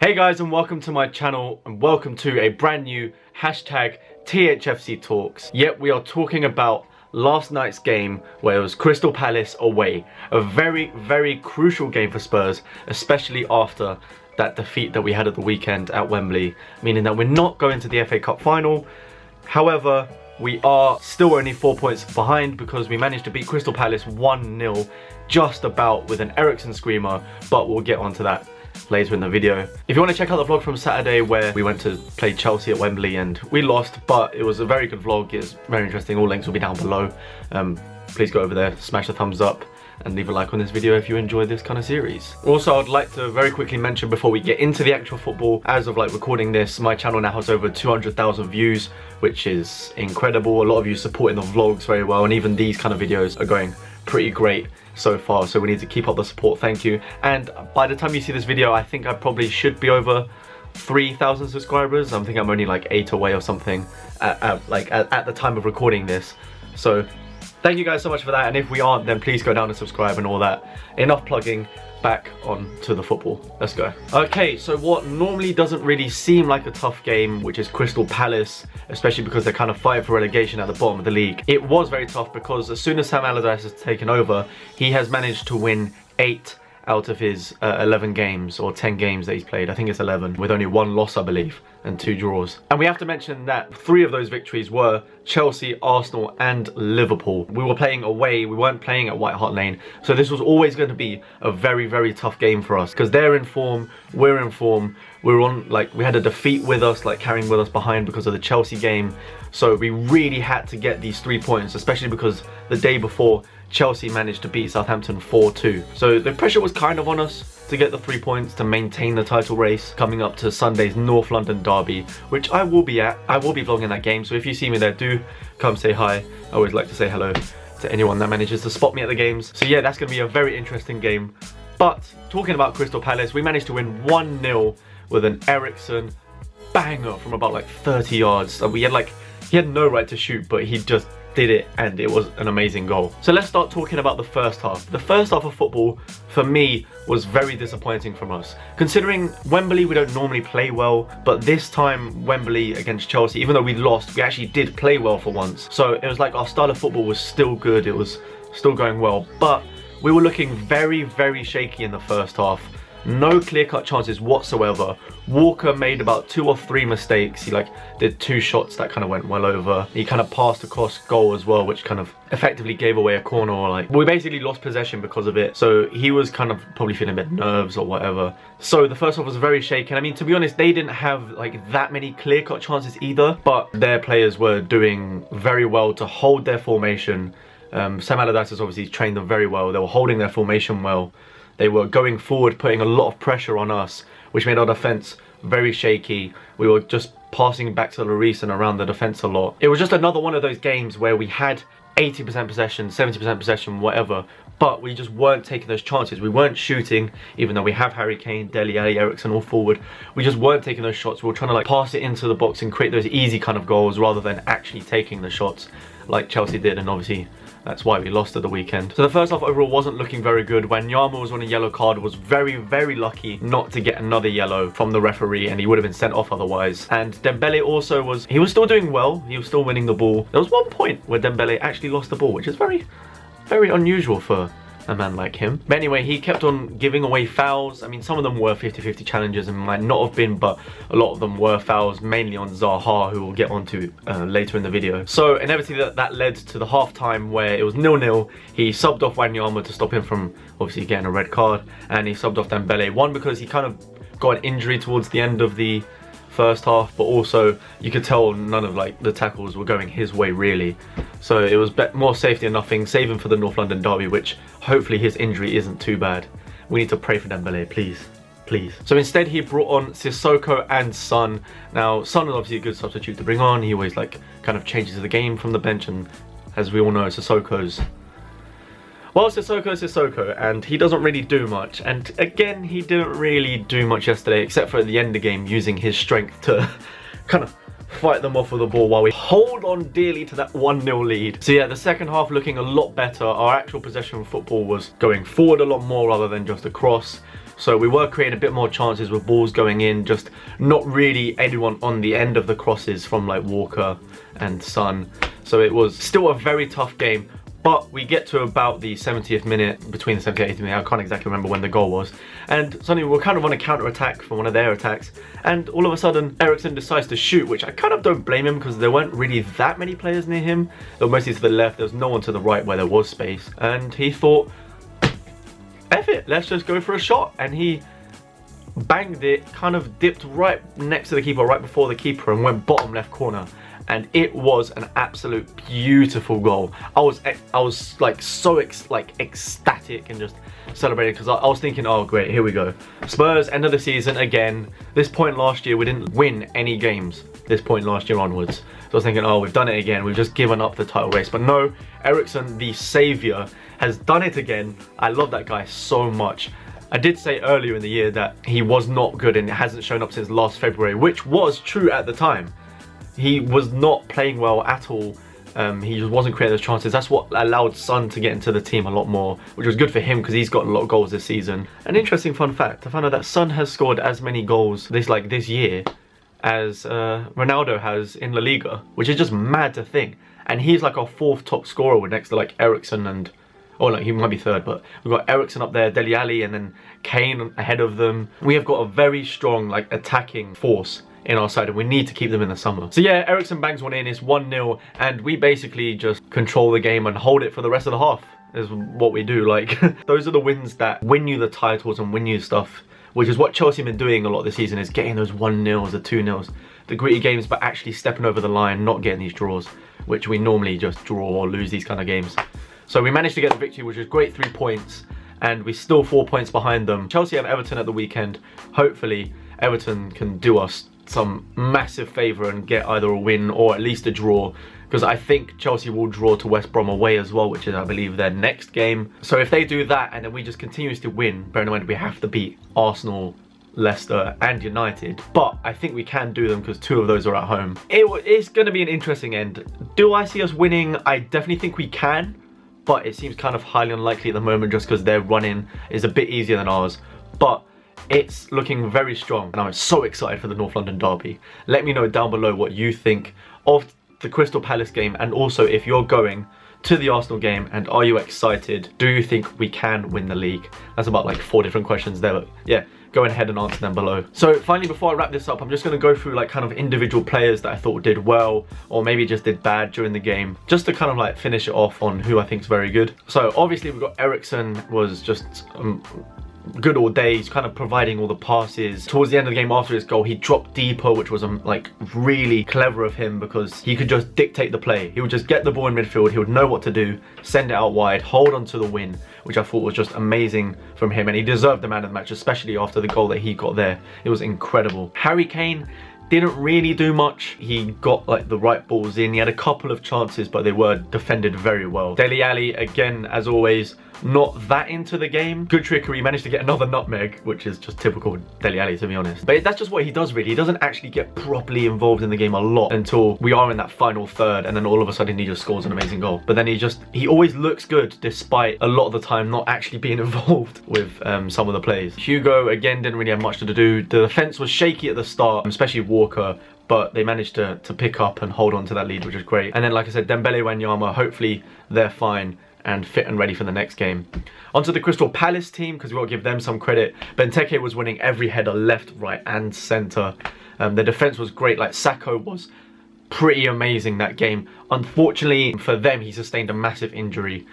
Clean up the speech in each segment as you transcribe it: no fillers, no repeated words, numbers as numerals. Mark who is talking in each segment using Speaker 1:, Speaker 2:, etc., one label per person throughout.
Speaker 1: Hey guys, and welcome to my channel, and welcome to a brand new hashtag THFC Talks. Yep, we are talking about last night's game where it was Crystal Palace away. A very crucial game for Spurs, especially after that defeat that we had at the weekend at Wembley, meaning that we're not going to the FA Cup final. However, we are still only 4 points behind because we managed to beat Crystal Palace 1-0 just about with an Eriksen screamer, but we'll get onto that later in the video. If you want to check out the vlog from Saturday where we went to play Chelsea at Wembley and we lost, but it was a very good vlog. It's very interesting. All links will be down below. Please go over there, smash the thumbs up and leave a like on this video if you enjoy this kind of series. Also, I'd like to very quickly mention before we get into the actual football, as of recording this, my channel now has over 200,000 views, which is incredible. A lot of you supporting the vlogs very well, and even these kind of videos are going pretty great so far, so we need to keep up the support. Thank you. And by the time you see this video, I think I probably should be over 3,000 subscribers. I think I'm only like 8 away or something at the time of recording this. So thank you guys so much for that, and if we aren't, then please go down and subscribe and all that. Enough plugging, back on to the football. Let's go. Okay, so what normally doesn't really seem like a tough game, which is Crystal Palace, especially because they're kind of fighting for relegation at the bottom of the league. It was very tough because as soon as Sam Allardyce has taken over, he has managed to win 8 out of his 11 games, or 10 games that he's played. I think it's 11, with only 1 loss, I believe, and 2 draws. And we have to mention that 3 of those victories were Chelsea, Arsenal and Liverpool. We were playing away, we weren't playing at White Hart Lane, so this was always going to be a very tough game for us, because they're in form, we're in form, we're on, we had a defeat with us, carrying with us behind because of the Chelsea game. So we really had to get these 3 points, especially because the day before Chelsea managed to beat Southampton 4-2. So the pressure was kind of on us to get the 3 points to maintain the title race coming up to Sunday's North London derby, which I will be at. I will be vlogging that game, so if you see me there, do come say hi. I always like to say hello to anyone that manages to spot me at the games. So yeah, that's going to be a very interesting game. But talking about Crystal Palace, we managed to win 1-0 with an Eriksen banger from about 30 yards. He had no right to shoot, but he just did it, and it was an amazing goal. So let's start talking about the first half. The first half of football, for me, was very disappointing from us. Considering Wembley, we don't normally play well, but this time, Wembley against Chelsea, even though we lost, we actually did play well for once. So it was like our style of football was still good, it was still going well, but we were looking very shaky in the first half. No clear-cut chances whatsoever. Walker made about 2 or 3 mistakes. He did 2 shots that kind of went well over. He kind of passed across goal as well, which kind of effectively gave away a corner, or we basically lost possession because of it. So he was kind of probably feeling a bit nerves or whatever. So the first half was very shaky. I mean, to be honest, they didn't have that many clear-cut chances either, but their players were doing very well to hold their formation. Sam Allardyce has obviously trained them very well. They were holding their formation well. They were going forward, putting a lot of pressure on us, which made our defence very shaky. We were just passing back to Lloris and around the defence a lot. It was just another one of those games where we had 80% possession, 70% possession, whatever, but we just weren't taking those chances. We weren't shooting, even though we have Harry Kane, Dele Alli, Eriksen all forward. We just weren't taking those shots. We were trying to pass it into the box and create those easy kind of goals rather than actually taking the shots like Chelsea did, and obviously that's why we lost at the weekend. So the first half overall wasn't looking very good. Wanyama was on a yellow card, was very lucky not to get another yellow from the referee, and he would have been sent off otherwise. And Dembele also was still doing well. He was still winning the ball. There was one point where Dembele actually lost the ball, which is very unusual for a man like him. But anyway, he kept on giving away fouls. I mean, some of them were 50-50 challenges and might not have been, but a lot of them were fouls, mainly on Zaha, who we'll get onto later in the video. So inevitably that led to the half-time where it was 0-0. He subbed off Wanyama to stop him from obviously getting a red card, and he subbed off Dembele. One, because he kind of got an injury towards the end of the first half, but also you could tell none of the tackles were going his way really. So it was more safety than nothing, saving for the North London derby, which hopefully his injury isn't too bad. We need to pray for Dembele, please. So instead he brought on Sissoko and Son. Now Son is obviously a good substitute to bring on. He always kind of changes the game from the bench, and as we all know, Sissoko's Sissoko, and he doesn't really do much. And again, he didn't really do much yesterday, except for at the end of the game, using his strength to kind of fight them off with the ball while we hold on dearly to that 1-0 lead. So yeah, the second half looking a lot better. Our actual possession football was going forward a lot more rather than just across. So we were creating a bit more chances with balls going in, just not really anyone on the end of the crosses from like Walker and Son. So it was still a very tough game. But we get to about the 70th minute, between the 70th and 80th minute, I can't exactly remember when the goal was. And suddenly we're kind of on a counter-attack from one of their attacks. And all of a sudden, Eriksen decides to shoot, which I kind of don't blame him because there weren't really that many players near him. They were mostly to the left, there was no one to the right where there was space. And he thought, F it, let's just go for a shot. And he banged it, kind of dipped right next to the keeper, right before the keeper, and went bottom left corner. And it was an absolute beautiful goal. I was like so ecstatic and just celebrating because I was thinking, oh great, here we go. Spurs, end of the season again. This point last year, we didn't win any games. This point last year onwards. So I was thinking, oh, we've done it again. We've just given up the title race. But no, Eriksen, the saviour, has done it again. I love that guy so much. I did say earlier in the year that he was not good and it hasn't shown up since last February, which was true at the time. He was not playing well at all. He just wasn't creating those chances. That's what allowed Son to get into the team a lot more, which was good for him because he's got a lot of goals this season. An interesting fun fact, I found out that Son has scored as many goals this year as Ronaldo has in La Liga, which is just mad to think. And he's like our 4th top scorer next to like Eriksen and, oh no, he might be 3rd, but we've got Eriksen up there, Dele Alli, and then Kane ahead of them. We have got a very strong like attacking force in our side and we need to keep them in the summer. So yeah, Eriksen bangs one in, it's 1-0 and we basically just control the game and hold it for the rest of the half is what we do. Like those are the wins that win you the titles and win you stuff, which is what Chelsea have been doing a lot this season, is getting those 1-0s, the 2-0s, the gritty games, but actually stepping over the line, not getting these draws, which we normally just draw or lose these kind of games. So we managed to get the victory, which is great, 3 points, and we're still 4 points behind them. Chelsea have Everton at the weekend. Hopefully Everton can do us some massive favour and get either a win or at least a draw, because I think Chelsea will draw to West Brom away as well, which is I believe their next game. So if they do that and then we just continuously win, bearing in mind we have to beat Arsenal, Leicester and United, but I think we can do them because 2 of those are at home. It's going to be an interesting end. Do I see us winning? I definitely think we can, but it seems kind of highly unlikely at the moment just because their run-in is a bit easier than ours. But it's looking very strong and I'm so excited for the North London derby. Let me know down below what you think of the Crystal Palace game, and also if you're going to the Arsenal game and are you excited? Do you think we can win the league? That's about like 4 different questions there, but yeah, go ahead and answer them below. So finally, before I wrap this up, I'm just going to go through like kind of individual players that I thought did well or maybe just did bad during the game, just to kind of like finish it off on who I think is very good. So obviously we've got Eriksen, was just good all day. He's kind of providing all the passes. Towards the end of the game after his goal, he dropped deeper, which was like really clever of him because he could just dictate the play. He would just get the ball in midfield, he would know what to do, send it out wide, hold on to the win, which I thought was just amazing from him, and he deserved the man of the match, especially after the goal that he got there. It was incredible. Harry Kane didn't really do much. He got like the right balls in. He had a couple of chances, but they were defended very well. Dele Alli, again, as always, not that into the game. Good trickery, managed to get another nutmeg, which is just typical Dele Alli, to be honest. But that's just what he does really. He doesn't actually get properly involved in the game a lot until we are in that final third, and then all of a sudden he just scores an amazing goal. But then he always looks good despite a lot of the time not actually being involved with some of the plays. Hugo, again, didn't really have much to do. The defense was shaky at the start, especially Walker, but they managed to pick up and hold on to that lead, which is great. And then, like I said, Dembele, Wanyama, hopefully they're fine and fit and ready for the next game. Onto the Crystal Palace team, because we've got to give them some credit. Benteke was winning every header, left, right and centre. The defence was great. Like, Sacco was pretty amazing that game. Unfortunately for them, he sustained a massive injury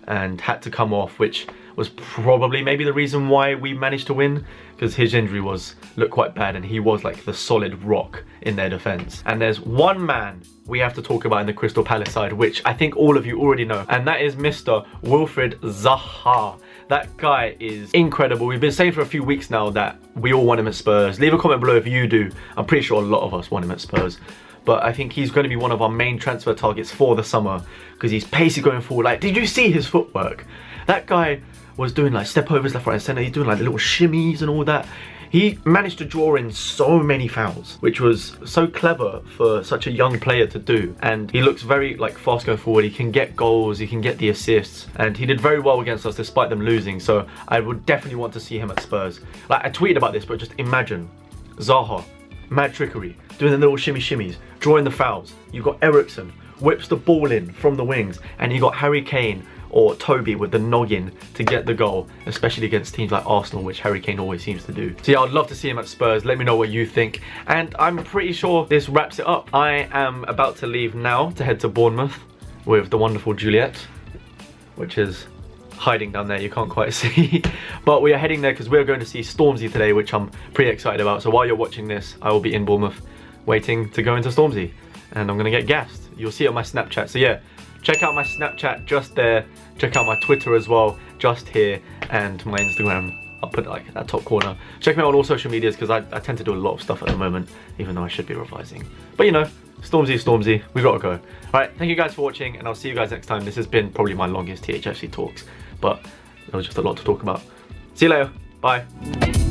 Speaker 1: and had to come off, which was probably maybe the reason why we managed to win, because his injury looked quite bad and he was like the solid rock in their defence. And there's one man we have to talk about in the Crystal Palace side, which I think all of you already know, and that is Mr. Wilfried Zaha. That guy is incredible. We've been saying for a few weeks now that we all want him at Spurs. Leave a comment below if you do. I'm pretty sure a lot of us want him at Spurs. But I think he's going to be one of our main transfer targets for the summer because he's pacey going forward. Like, did you see his footwork? That guy was doing like step overs left, right and centre. He's doing like little shimmies and all that. He managed to draw in so many fouls, which was so clever for such a young player to do. And he looks very like fast going forward. He can get goals, he can get the assists, and he did very well against us despite them losing. So I would definitely want to see him at Spurs. Like, I tweeted about this, but just imagine Zaha, mad trickery, doing the little shimmies, drawing the fouls. You've got Eriksen, whips the ball in from the wings, and you got Harry Kane or Toby with the noggin to get the goal, especially against teams like Arsenal, which Harry Kane always seems to do. So yeah, I'd love to see him at Spurs. Let me know what you think. And I'm pretty sure this wraps it up. I am about to leave now to head to Bournemouth with the wonderful Juliet, which is hiding down there, you can't quite see. But we are heading there because we're going to see Stormzy today, which I'm pretty excited about. So while you're watching this, I will be in Bournemouth waiting to go into Stormzy. And I'm gonna get gassed. You'll see it on my Snapchat. So yeah, check out my Snapchat just there. Check out my Twitter as well, just here, and my Instagram. I'll put it like at that top corner. Check me out on all social medias because I tend to do a lot of stuff at the moment, even though I should be revising. But you know, Stormzy, we gotta go. Alright, thank you guys for watching, and I'll see you guys next time. This has been probably my longest THFC talks, but there was just a lot to talk about. See you later, bye.